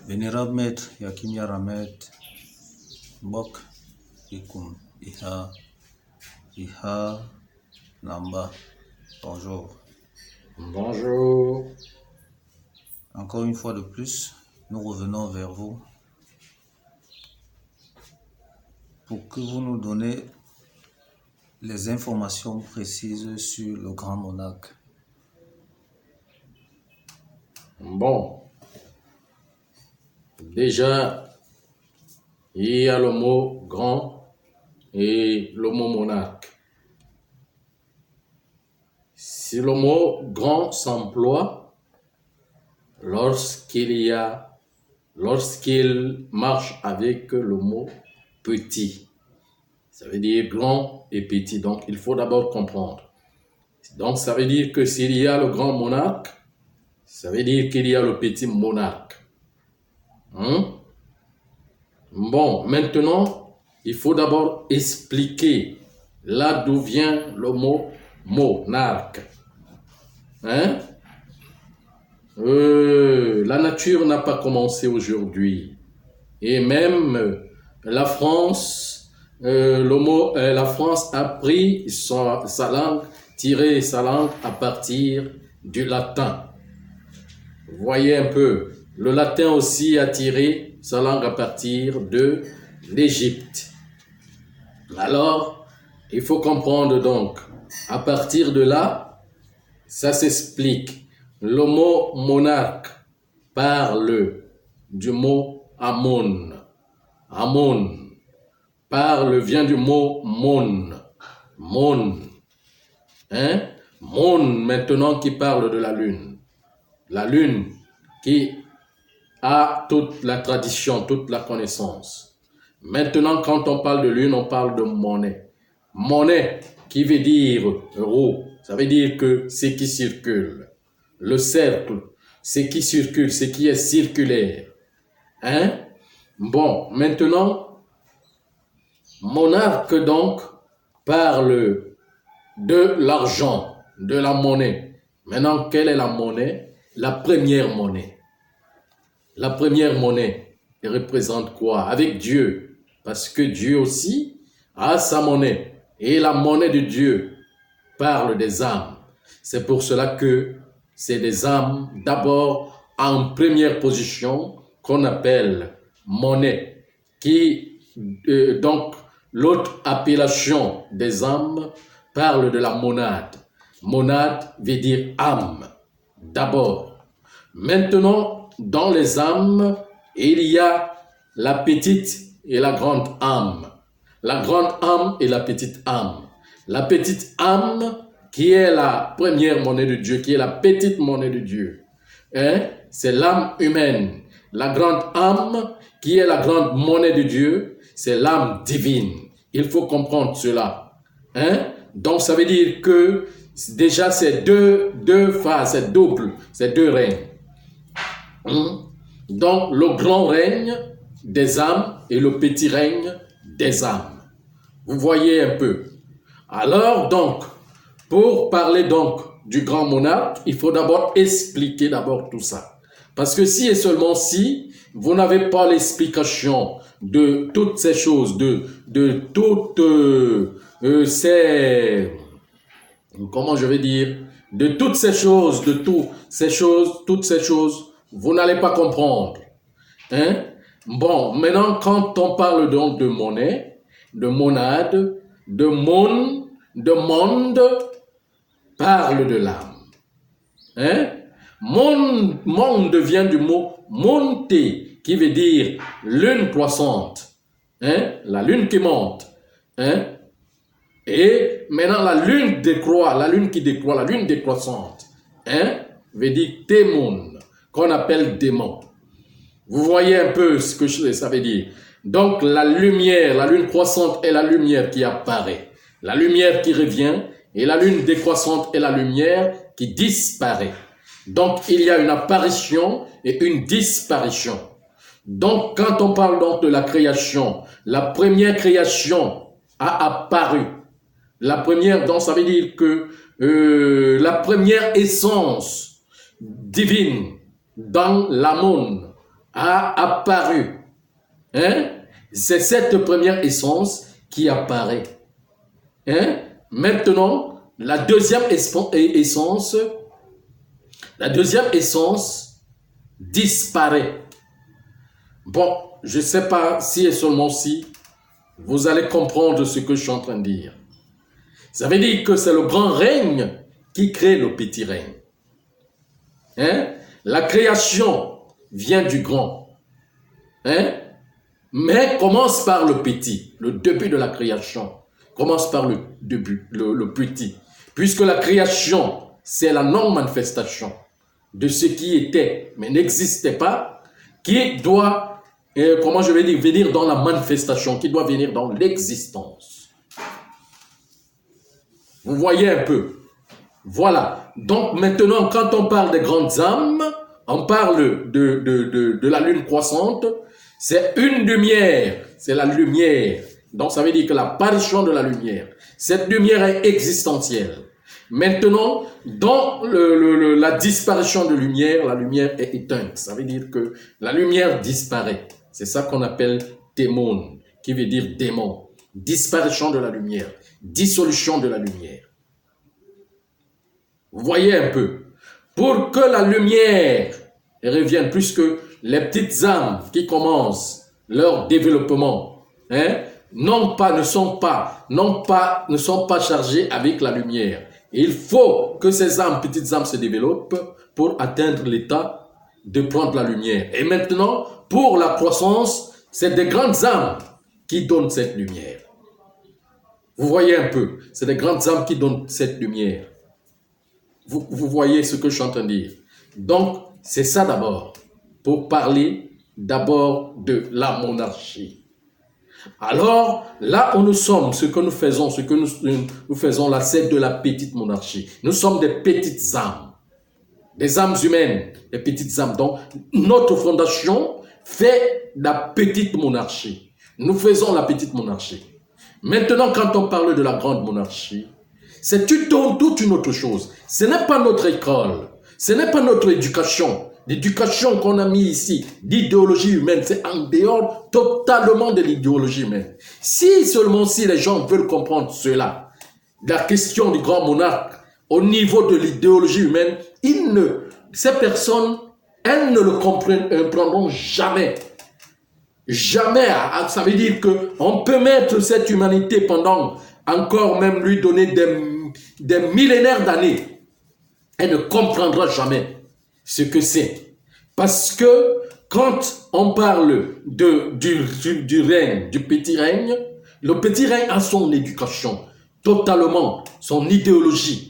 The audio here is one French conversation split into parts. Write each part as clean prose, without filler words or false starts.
Vénérable Maître Yakimia Ramet, Mbok, Ikum, Iha, Namba, bonjour. Bonjour. Encore une fois de plus, nous revenons vers vous pour que vous nous donnez les informations précises sur le grand monarque. Bon, déjà, il y a le mot grand et le mot monarque. Si le mot grand s'emploie lorsqu'il marche avec le mot petit, ça veut dire grand et petit. Donc, il faut d'abord comprendre. Donc, ça veut dire que s'il y a le grand monarque, ça veut dire qu'il y a le petit monarque. Bon, maintenant, il faut d'abord expliquer là d'où vient le mot monarque. La nature n'a pas commencé aujourd'hui. Et même la France, la France a pris sa langue, tiré sa langue à partir du latin. Vous voyez un peu, le latin aussi a tiré sa langue à partir de l'Égypte. Alors, il faut comprendre donc, à partir de là, ça s'explique. Le mot monarque parle du mot Amon. Amon vient du mot mon. Mon. Mon maintenant qui parle de la lune. La lune qui a toute la tradition, toute la connaissance. Maintenant, quand on parle de lune, on parle de monnaie. Monnaie qui veut dire roue, ça veut dire que c'est qui circule. Le cercle, c'est qui circule, c'est qui est circulaire. Bon, maintenant, monarque donc parle de l'argent, de la monnaie. Maintenant, quelle est la monnaie? La première monnaie. La première monnaie, elle représente quoi? Avec Dieu. Parce que Dieu aussi a sa monnaie. Et la monnaie de Dieu parle des âmes. C'est pour cela que c'est des âmes d'abord en première position qu'on appelle monnaie. Donc, l'autre appellation des âmes parle de la monade. Monade veut dire âme. D'abord. Maintenant, dans les âmes, il y a la petite et la grande âme. La grande âme et la petite âme. La petite âme qui est la première monnaie de Dieu, qui est la petite monnaie de Dieu. C'est l'âme humaine. La grande âme qui est la grande monnaie de Dieu, c'est l'âme divine. Il faut comprendre cela. Donc ça veut dire que déjà c'est deux phases, c'est double, c'est deux règnes. Donc le grand règne des âmes et le petit règne des âmes. Vous voyez un peu. Alors donc, pour parler donc du grand monarque, il faut d'abord expliquer d'abord tout ça. Parce que si et seulement si vous n'avez pas l'explication de toutes ces choses, de toutes comment je vais dire, de toutes ces choses, toutes ces choses, vous n'allez pas comprendre. Bon, maintenant, quand on parle donc de monnaie, de monade, de monde, parle de l'âme. Monde vient du mot monte, qui veut dire lune croissante. La lune qui monte. Et maintenant, la lune décroît, la lune qui décroît, la lune décroissante, veut dire démon, qu'on appelle démon. Vous voyez un peu ce que ça veut dire. Donc, la lumière, la lune croissante est la lumière qui apparaît. La lumière qui revient, et la lune décroissante est la lumière qui disparaît. Donc, il y a une apparition et une disparition. Donc, quand on parle donc de la création, la première création a apparu. La première, donc ça veut dire que la première essence divine dans l'amon a apparu. Hein? C'est cette première essence qui apparaît. Hein? Maintenant, la deuxième essence disparaît. Bon, je ne sais pas si et seulement si vous allez comprendre ce que je suis en train de dire. Ça veut dire que c'est le grand règne qui crée le petit règne. Hein? La création vient du grand. Hein? Mais commence par le petit. Le début de la création commence par le début, le petit. Puisque la création, c'est la non-manifestation de ce qui était, mais n'existait pas, qui doit, comment je vais dire, venir dans la manifestation, qui doit venir dans l'existence. Vous voyez un peu. Voilà. Donc maintenant, quand on parle des grandes âmes, on parle de la lune croissante. C'est une lumière. C'est la lumière. Donc ça veut dire que l'apparition de la lumière. Cette lumière est existentielle. Maintenant, dans la disparition de lumière, la lumière est éteinte. Ça veut dire que la lumière disparaît. C'est ça qu'on appelle démon, qui veut dire démon. Disparition de la lumière. Dissolution de la lumière. Vous voyez un peu. Pour que la lumière revienne, puisque les petites âmes qui commencent leur développement, hein, ne sont pas chargées avec la lumière. Il faut que ces âmes, petites âmes, se développent pour atteindre l'état de prendre la lumière. Et maintenant, pour la croissance, c'est des grandes âmes qui donnent cette lumière. Vous voyez un peu, c'est des grandes âmes qui donnent cette lumière. Vous voyez ce que je suis en train de dire. Donc, c'est ça d'abord, pour parler d'abord de la monarchie. Alors, là où nous sommes, ce que nous faisons là, c'est de la petite monarchie. Nous sommes des petites âmes, des âmes humaines, des petites âmes. Donc, notre fondation fait la petite monarchie. Nous faisons la petite monarchie. Maintenant, quand on parle de la grande monarchie, c'est toute une autre chose. Ce n'est pas notre école, ce n'est pas notre éducation. L'éducation qu'on a mis ici, l'idéologie humaine, c'est en dehors totalement de l'idéologie humaine. Si les gens veulent comprendre cela, la question du grand monarque, au niveau de l'idéologie humaine, ces personnes, elles ne le comprendront jamais. Jamais. Ça veut dire qu'on peut mettre cette humanité pendant encore même lui donner des millénaires d'années. Elle ne comprendra jamais ce que c'est. Parce que quand on parle du règne, du petit règne, le petit règne a son éducation, totalement, son idéologie,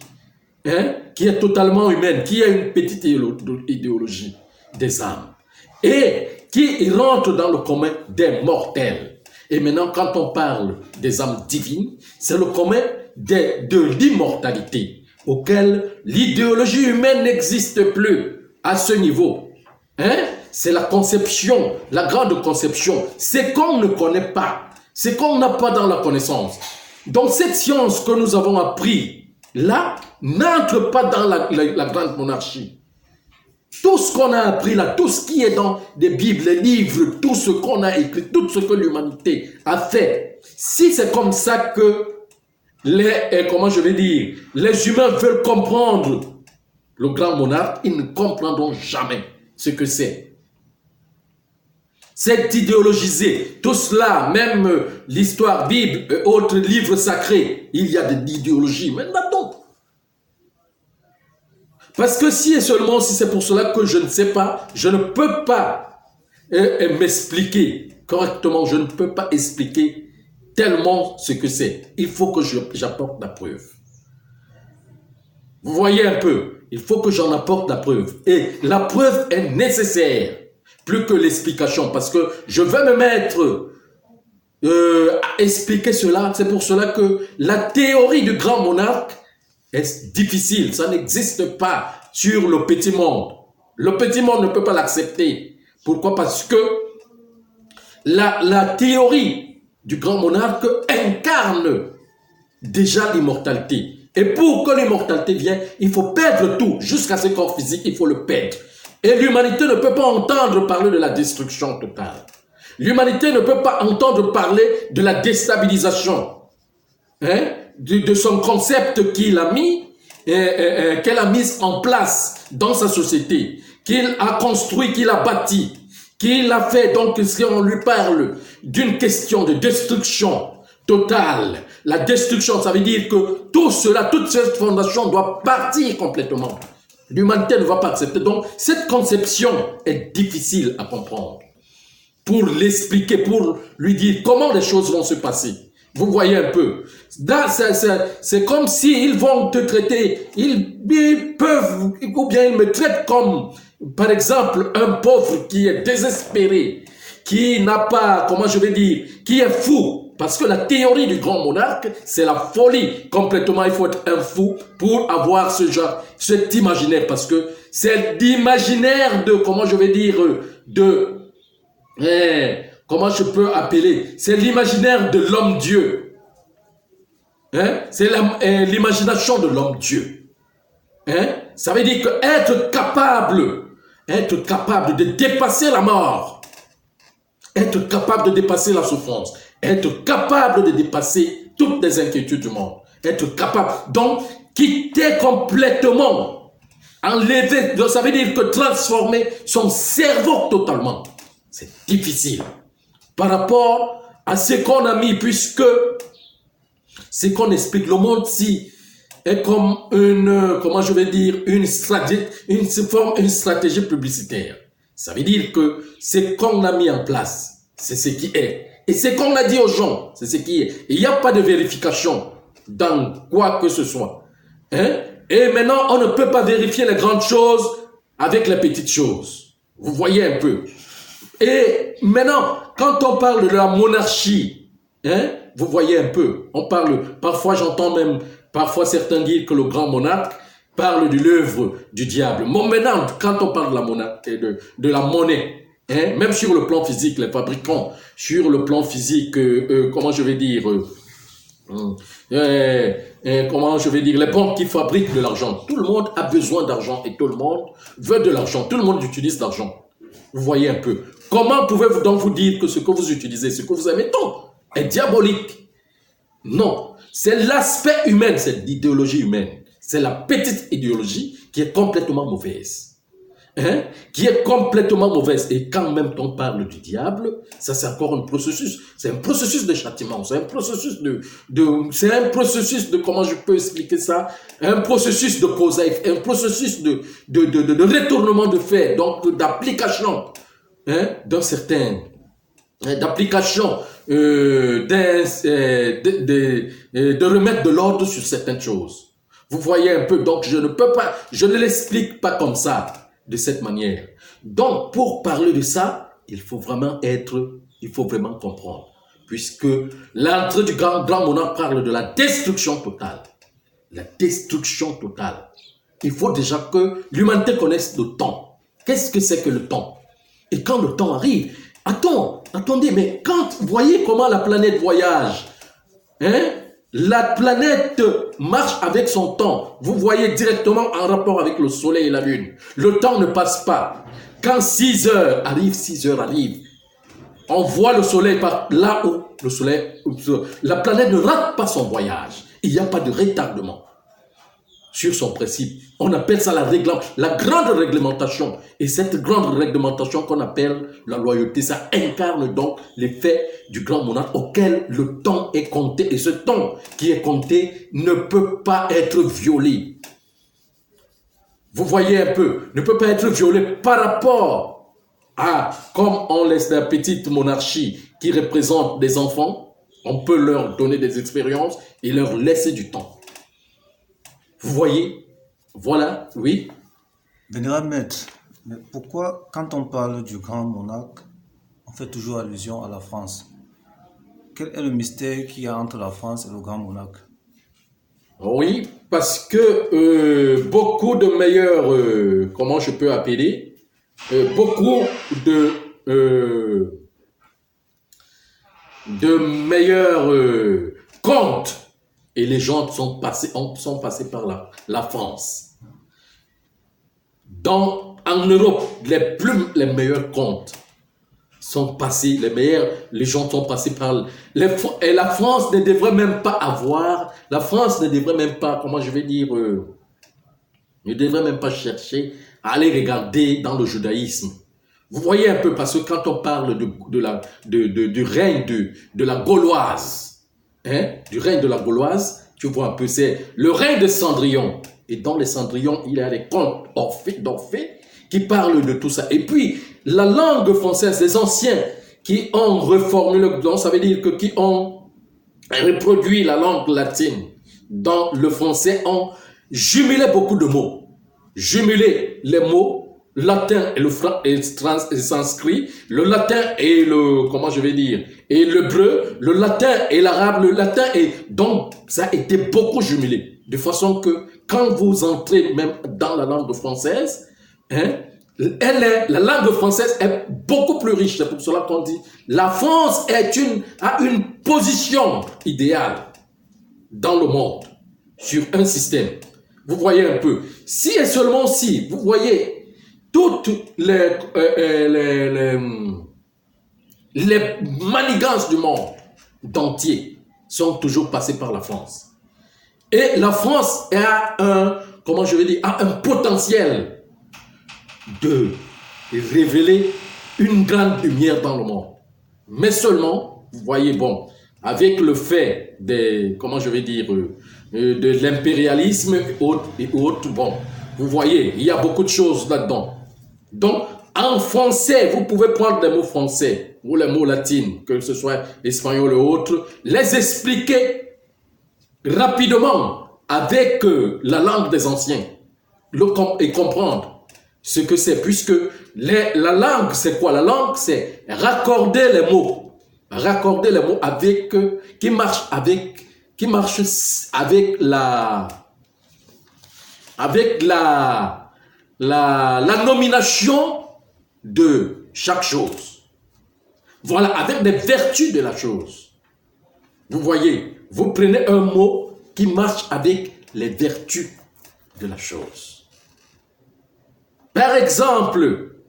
hein, qui est totalement humaine, qui a une petite idéologie des âmes. Et qui rentre dans le commun des mortels. Et maintenant, quand on parle des âmes divines, c'est le commun de l'immortalité, auquel l'idéologie humaine n'existe plus à ce niveau. Hein? C'est la conception, la grande conception. C'est qu'on ne connaît pas, c'est qu'on n'a pas dans la connaissance. Donc cette science que nous avons appris là, n'entre pas dans la grande monarchie. Tout ce qu'on a appris là, tout ce qui est dans les Bibles, les livres, tout ce qu'on a écrit, tout ce que l'humanité a fait, si c'est comme ça que les humains veulent comprendre le grand monarque, ils ne comprendront jamais ce que c'est. C'est idéologisé. Tout cela, même l'histoire, Bible et autres livres sacrés, il y a de l'idéologie. Mais là-dedans. Parce que si et seulement si c'est pour cela que je ne sais pas, je ne peux pas m'expliquer correctement, je ne peux pas expliquer tellement ce que c'est. Il faut que j'apporte la preuve. Vous voyez un peu, il faut que j'en apporte la preuve. Et la preuve est nécessaire, plus que l'explication, parce que je vais me mettre à expliquer cela. C'est pour cela que la théorie du grand monarque est difficile, ça n'existe pas sur le petit monde. Le petit monde ne peut pas l'accepter. Pourquoi? Parce que la théorie du grand monarque incarne déjà l'immortalité. Et pour que l'immortalité vienne, il faut perdre tout. Jusqu'à ce corps physique, il faut le perdre. Et l'humanité ne peut pas entendre parler de la destruction totale. L'humanité ne peut pas entendre parler de la déstabilisation, hein, de son concept qu'il a mis, qu'elle a mis en place dans sa société, qu'il a construit, qu'il a bâti, qu'il a fait. Donc, si on lui parle d'une question de destruction totale, la destruction, ça veut dire que tout cela, toute cette fondation doit partir complètement. L'humanité ne va pas accepter. Donc, cette conception est difficile à comprendre. Pour l'expliquer, pour lui dire comment les choses vont se passer. Vous voyez un peu. C'est comme s'ils vont te traiter, ils peuvent, ou bien ils me traitent comme, par exemple, un pauvre qui est désespéré, qui n'a pas, comment je vais dire, qui est fou. Parce que la théorie du grand monarque, c'est la folie. Complètement, il faut être un fou pour avoir ce genre, cet imaginaire. Parce que c'est l'imaginaire de, comment je vais dire, comment je peux appeler? C'est l'imaginaire de l'homme-dieu. Hein? C'est l'imagination de l'homme-dieu. Hein? Ça veut dire que être capable de dépasser la mort, être capable de dépasser la souffrance, être capable de dépasser toutes les inquiétudes du monde, être capable, donc quitter complètement, enlever, donc ça veut dire que transformer son cerveau totalement. C'est difficile par rapport à ce qu'on a mis, puisque ce qu'on explique, le monde si est comme une, comment je vais dire, une stratégie publicitaire. Ça veut dire que ce qu'on a mis en place, c'est ce qui est. Et ce qu'on a dit aux gens, c'est ce qui est. Il n'y a pas de vérification dans quoi que ce soit. Hein? Et maintenant, on ne peut pas vérifier les grandes choses avec les petites choses. Vous voyez un peu. Et maintenant, quand on parle de la monarchie, hein, vous voyez un peu, on parle, parfois j'entends même, parfois certains dire que le grand monarque parle de l'œuvre du diable. Bon, maintenant, quand on parle de la monarchie, de la monnaie, hein, même sur le plan physique, les fabricants, sur le plan physique, comment je vais dire, comment je vais dire, les banques qui fabriquent de l'argent. Tout le monde a besoin d'argent et tout le monde veut de l'argent. Tout le monde utilise l'argent. Vous voyez un peu. Comment pouvez-vous donc vous dire que ce que vous utilisez, ce que vous émettez, est diabolique? Non. C'est l'aspect humain, c'est l'idéologie humaine. C'est la petite idéologie qui est complètement mauvaise. Hein? Qui est complètement mauvaise. Et quand même on parle du diable, ça c'est encore un processus. C'est un processus de châtiment. C'est un processus c'est un processus de, comment je peux expliquer ça? Un processus de prosaïque, un processus de retournement de fait, donc d'application, hein, d'un certain, d'application, de remettre de l'ordre sur certaines choses. Vous voyez un peu, donc je ne l'explique pas comme ça, de cette manière. Donc, pour parler de ça, il faut vraiment comprendre. Puisque l'entrée du grand monarque parle de la destruction totale. La destruction totale. Il faut déjà que l'humanité connaisse le temps. Qu'est-ce que c'est que le temps? Et quand le temps arrive, attendez, mais quand vous voyez comment la planète voyage, hein? La planète marche avec son temps. Vous voyez directement en rapport avec le soleil et la lune. Le temps ne passe pas. Quand 6 heures arrivent, on voit le soleil par là où le soleil, la planète ne rate pas son voyage. Il n'y a pas de retardement sur son principe. On appelle ça la grande réglementation. Et cette grande réglementation qu'on appelle la loyauté, ça incarne donc l'effet du grand monarque auquel le temps est compté. Et ce temps qui est compté ne peut pas être violé. Vous voyez un peu, ne peut pas être violé par rapport à, comme on laisse la petite monarchie qui représente des enfants, on peut leur donner des expériences et leur laisser du temps. Vous voyez? Voilà, oui. Vénérable Maître, mais pourquoi, quand on parle du grand monarque, on fait toujours allusion à la France? Quel est le mystère qu'il y a entre la France et le grand monarque? Oui, parce que beaucoup de meilleurs, comment je peux appeler, beaucoup de meilleurs contes et légendes sont passés par la France. En Europe, les meilleurs contes sont passés, les gens sont passés par... et la France ne devrait même pas comment je vais dire, ne devrait même pas chercher à aller regarder dans le judaïsme. Vous voyez un peu, parce que quand on parle du règne de la Gauloise, du règne de la Gauloise, tu vois un peu, c'est le règne de Cendrillon. Et dans les Cendrillon, il y a des contes d'Orphée qui parlent de tout ça. Et puis, la langue française, les anciens qui ont reformulé, ça veut dire qui ont reproduit la langue latine dans le français, ont jumelé beaucoup de mots. Jumelé les mots latin et le sanskrit, le latin et et l'hébreu, le latin et l'arabe, donc ça a été beaucoup jumelé, de façon que quand vous entrez même dans la langue française, la langue française est beaucoup plus riche. C'est pour cela qu'on dit la France a une position idéale dans le monde sur un système. Vous voyez un peu, si et seulement si vous voyez toutes les manigances du monde entier sont toujours passées par la France. Et la France a un potentiel de révéler une grande lumière dans le monde. Mais seulement, vous voyez, avec le fait de l'impérialisme et autres, vous voyez, il y a beaucoup de choses là-dedans. Donc, en français, vous pouvez prendre des mots français ou les mots latins, que ce soit espagnol ou autre, les expliquer rapidement avec la langue des anciens et comprendre ce que c'est, puisque la langue, c'est quoi? La langue, c'est raccorder les mots qui marchent avec la nomination de chaque chose. Voilà, avec les vertus de la chose. Vous voyez, vous prenez un mot qui marche avec les vertus de la chose.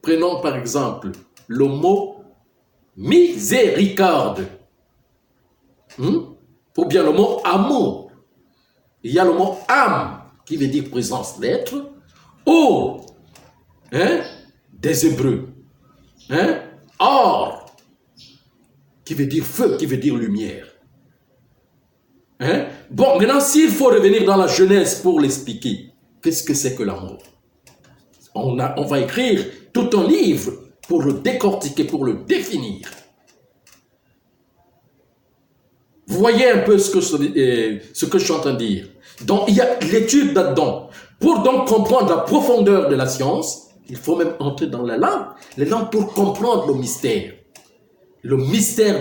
Prenons par exemple le mot miséricorde. Ou bien le mot amour. Il y a le mot âme qui veut dire présence d'être. Ou des Hébreux. Or qui veut dire feu, qui veut dire lumière. Maintenant, s'il faut revenir dans la Genèse pour l'expliquer, qu'est-ce que c'est que l'amour? On va écrire tout un livre pour le décortiquer, pour le définir. Vous voyez un peu ce que je suis en train de dire. Donc, il y a l'étude là-dedans. Pour donc comprendre la profondeur de la science, il faut même entrer dans la langue pour comprendre le mystère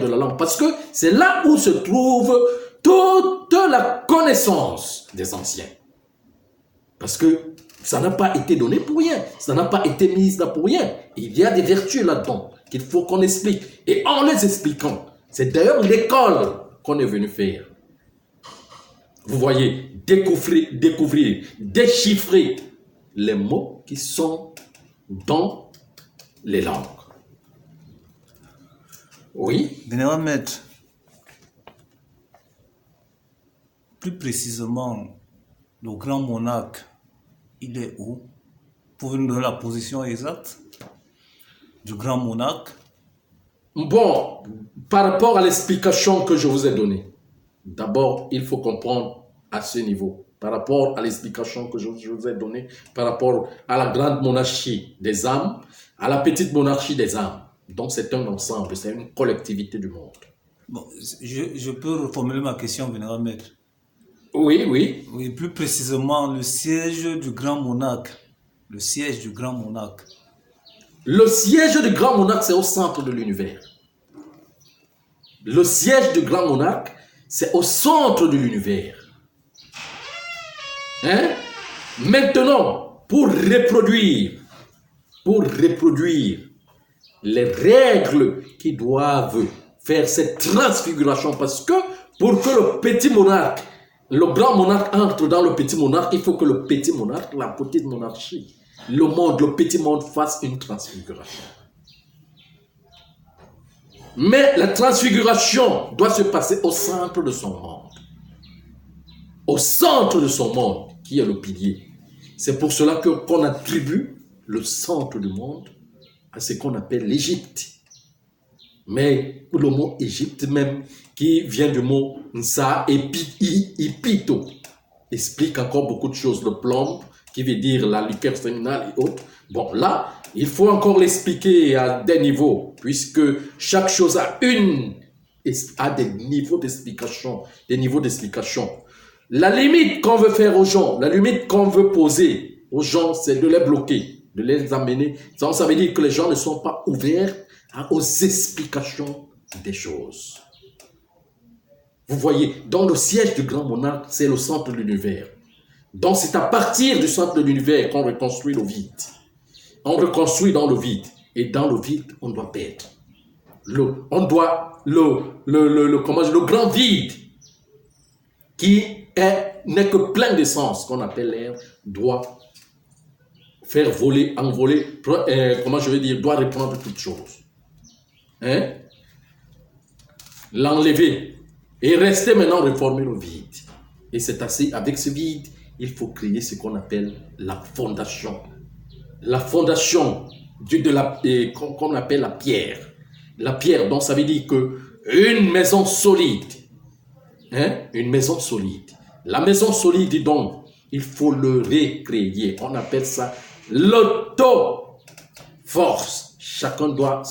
de la langue. Parce que c'est là où se trouve toute la connaissance des anciens. Parce que ça n'a pas été donné pour rien. Ça n'a pas été mis là pour rien. Il y a des vertus là-dedans qu'il faut qu'on explique. Et en les expliquant, c'est d'ailleurs l'école qu'on est venu faire. Vous voyez, découvrir, déchiffrer les mots qui sont dans les langues. Oui. Vénérable Maître, plus précisément, le grand monarque, il est où? Pouvez-vous nous donner la position exacte du grand monarque? Bon, par rapport à l'explication que je vous ai donnée, d'abord, il faut comprendre à ce niveau, par rapport à l'explication que je vous ai donnée, par rapport à la grande monarchie des âmes, à la petite monarchie des âmes. Donc, c'est un ensemble, c'est une collectivité du monde. Bon, je peux reformuler ma question, Vénérable Maître? Oui, oui. Oui, plus précisément, le siège du grand monarque. Le siège du grand monarque. Le siège du grand monarque, c'est au centre de l'univers. Le siège du grand monarque, c'est au centre de l'univers. Maintenant, pour reproduire les règles qui doivent faire cette transfiguration, parce que pour que le petit monarque, le grand monarque entre dans le petit monarque, il faut que le petit monarque, la petite monarchie, le monde, le petit monde fasse une transfiguration. Mais la transfiguration doit se passer au centre de son monde. Au centre de son monde, qui est le pilier. C'est pour cela qu'on attribue le centre du monde à ce qu'on appelle l'Égypte. Mais le mot Égypte même, qui vient du mot Nsa Ipito, explique encore beaucoup de choses. Le plomb, qui veut dire la liqueur séminale et autres. Bon, là, il faut encore l'expliquer à des niveaux, puisque chaque chose a des niveaux d'explication. La limite qu'on veut faire aux gens, la limite qu'on veut poser aux gens, c'est de les bloquer, de les amener. Ça veut dire que les gens ne sont pas ouverts aux explications des choses. Vous voyez, dans le siège du grand monarque, c'est le centre de l'univers. Donc c'est à partir du centre de l'univers qu'on reconstruit le vide. On reconstruit dans le vide. Et dans le vide, on doit perdre. Le grand vide qui n'est que plein d'essence, qu'on appelle l'air, doit faire voler, envoler, doit reprendre toutes choses. Hein? L'enlever et rester maintenant reformer le vide. Et c'est assez, avec ce vide, il faut créer ce qu'on appelle la fondation. La fondation qu'on appelle la pierre. La pierre, donc ça veut dire que une maison solide. Hein? Une maison solide. La maison solide, donc, il faut le recréer. On appelle ça l'auto-force. Chacun doit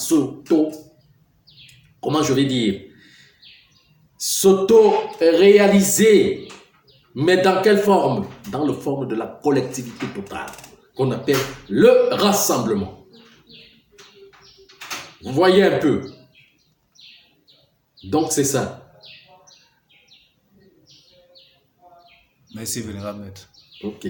s'auto-réaliser. Mais dans quelle forme? Dans la forme de la collectivité totale, qu'on appelle le rassemblement. Vous voyez un peu? Donc c'est ça. Merci, Vénérable Maître. Ok.